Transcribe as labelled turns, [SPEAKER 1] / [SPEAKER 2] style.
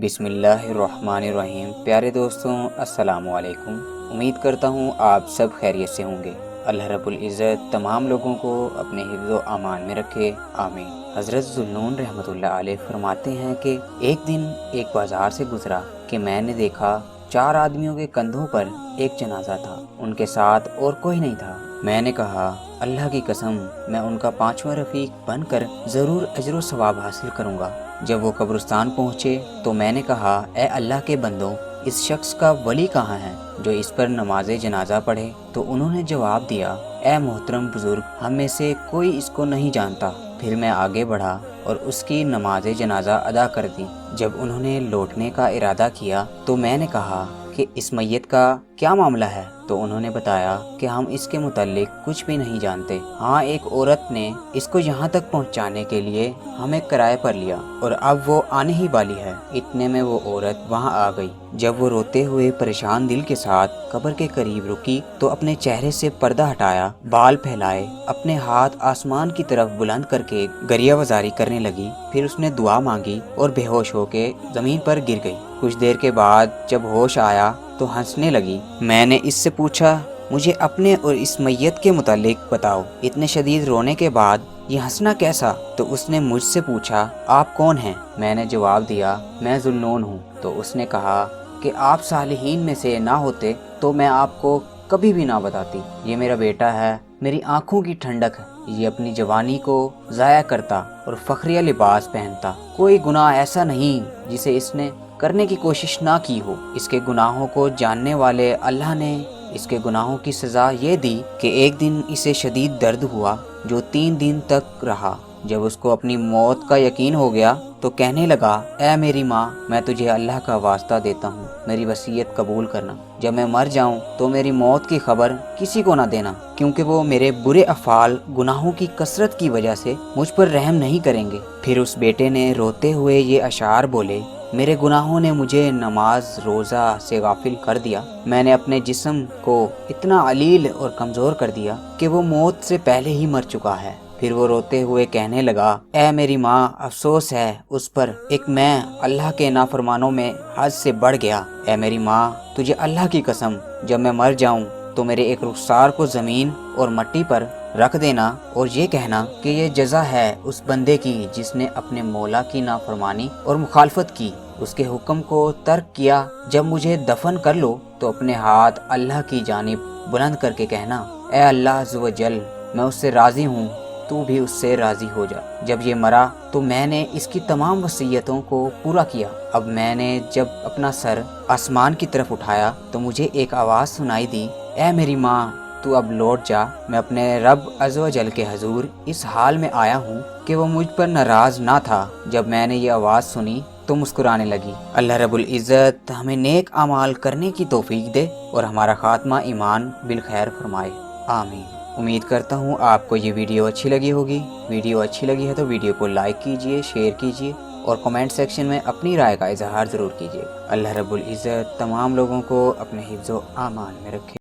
[SPEAKER 1] बिस्मिल्लाहिर्रहमानिर्रहीम। प्यारे दोस्तों, अस्सलामु अलैकुम। उम्मीद करता हूँ आप सब खैरियत से होंगे। अल्लाह रब्बुल इज़्ज़त तमाम लोगों को अपने हिफ्ज़ व अमान में रखे, आमीन। हज़रत zulnon रहमतुल्लाह अलैह फरमाते हैं कि एक दिन एक बाज़ार से गुज़रा कि मैंने देखा 4 आदमियों के कंधों पर एक जनाजा था, उनके साथ और कोई नहीं था। मैंने कहा, अल्लाह की कसम, मैं उनका 5वां रफ़ीक बनकर ज़रूर अजर सवाब हासिल करूँगा। जब वो कब्रिस्तान पहुँचे तो मैंने कहा, ए अल्लाह के बंदों, इस शख्स का वली कहाँ है जो इस पर नमाज जनाजा पढ़े? तो उन्होंने जवाब दिया, ए मोहतरम बुजुर्ग, हम में से कोई इसको नहीं जानता। फिर मैं आगे बढ़ा और उसकी नमाज जनाजा अदा कर दी। जब उन्होंने लौटने का इरादा किया तो मैंने कहा कि इस मैयत का क्या मामला है? तो उन्होंने बताया कि हम इसके मुतालिक कुछ भी नहीं जानते। हाँ, एक औरत ने इसको यहाँ तक पहुँचाने के लिए हमें किराए पर लिया और अब वो आने ही वाली है। इतने में वो औरत वहाँ आ गई। जब वो रोते हुए परेशान दिल के साथ कब्र के करीब रुकी तो अपने चेहरे से पर्दा हटाया, बाल फैलाए, अपने हाथ आसमान की तरफ बुलंद करके गरियावजारी करने लगी। फिर उसने दुआ मांगी और बेहोश होके जमीन पर गिर गई। कुछ देर के बाद जब होश आया तो हंसने लगी। मैंने इससे पूछा, मुझे अपने और इस मैयत के मुतालिक बताओ, इतने शदीद रोने के बाद ये हंसना कैसा? तो उसने मुझसे पूछा, आप कौन हैं? मैंने जवाब दिया, मैं zulnon हूँ। तो उसने कहा कि आप सालिहीन में से ना होते तो मैं आपको कभी भी ना बताती। ये मेरा बेटा है, मेरी आंखों की ठंडक है। ये अपनी जवानी को ज़ाया करता और फखरिया लिबास पहनता। कोई गुनाह ऐसा नहीं जिसे इसने करने की कोशिश ना की हो। इसके गुनाहों को जानने वाले अल्लाह ने इसके गुनाहों की सज़ा ये दी कि एक दिन इसे शदीद दर्द हुआ जो 3 दिन तक रहा। जब उसको अपनी मौत का यकीन हो गया तो कहने लगा, ऐ मेरी माँ, मैं तुझे अल्लाह का वास्ता देता हूँ, मेरी वसीयत कबूल करना। जब मैं मर जाऊँ तो मेरी मौत की खबर किसी को ना देना, क्योंकि वो मेरे बुरे अफ़ाल गुनाहों की कसरत की वजह से मुझ पर रहम नहीं करेंगे। फिर उस बेटे ने रोते हुए ये अशार बोले, मेरे गुनाहों ने मुझे नमाज रोज़ा से गाफिल कर दिया। मैंने अपने जिस्म को इतना अलील और कमज़ोर कर दिया कि वो मौत से पहले ही मर चुका है। फिर वो रोते हुए कहने लगा, ऐ मेरी माँ, अफसोस है उस पर, एक मैं अल्लाह के नाफरमानों में हद से बढ़ गया। ऐ मेरी माँ, तुझे अल्लाह की कसम, जब मैं मर जाऊँ तो मेरे एक रुखसार को ज़मीन और मिट्टी पर रख देना और ये कहना कि ये जज़ा है उस बंदे की जिसने अपने मौला की नाफरमानी और मुखालफत की, उसके हुक्म को तर्क किया। जब मुझे दफन कर लो तो अपने हाथ अल्लाह की जानिब बुलंद करके कहना, ए अल्लाह अज़्ज़ व जल, मैं उससे राज़ी हूँ, तू भी उससे राज़ी हो जा। जब ये मरा तो मैंने इसकी तमाम वसीयतों को पूरा किया। अब मैंने जब अपना सर आसमान की तरफ उठाया तो मुझे एक आवाज़ सुनाई दी, ऐ मेरी माँ, तू अब लौट जा। मैं अपने रब अज़्ज़ व जल के हजूर इस हाल में आया हूँ कि वो मुझ पर नाराज़ ना था। जब मैंने ये आवाज़ सुनी तो मुस्कुराने लगी। अल्लाह रब्बुल इज़्ज़त हमें नेक अमाल करने की तौफीक दे और हमारा खात्मा ईमान बिल खैर फरमाए, आमीन। उम्मीद करता हूँ आपको ये वीडियो अच्छी लगी होगी। वीडियो अच्छी लगी है तो वीडियो को लाइक कीजिए, शेयर कीजिए और कमेंट सेक्शन में अपनी राय का इजहार ज़रूर कीजिए। अल्लाह रब्बुल इज़्ज़त तमाम लोगों को अपने हिफ्ज़ व अमान में रखे।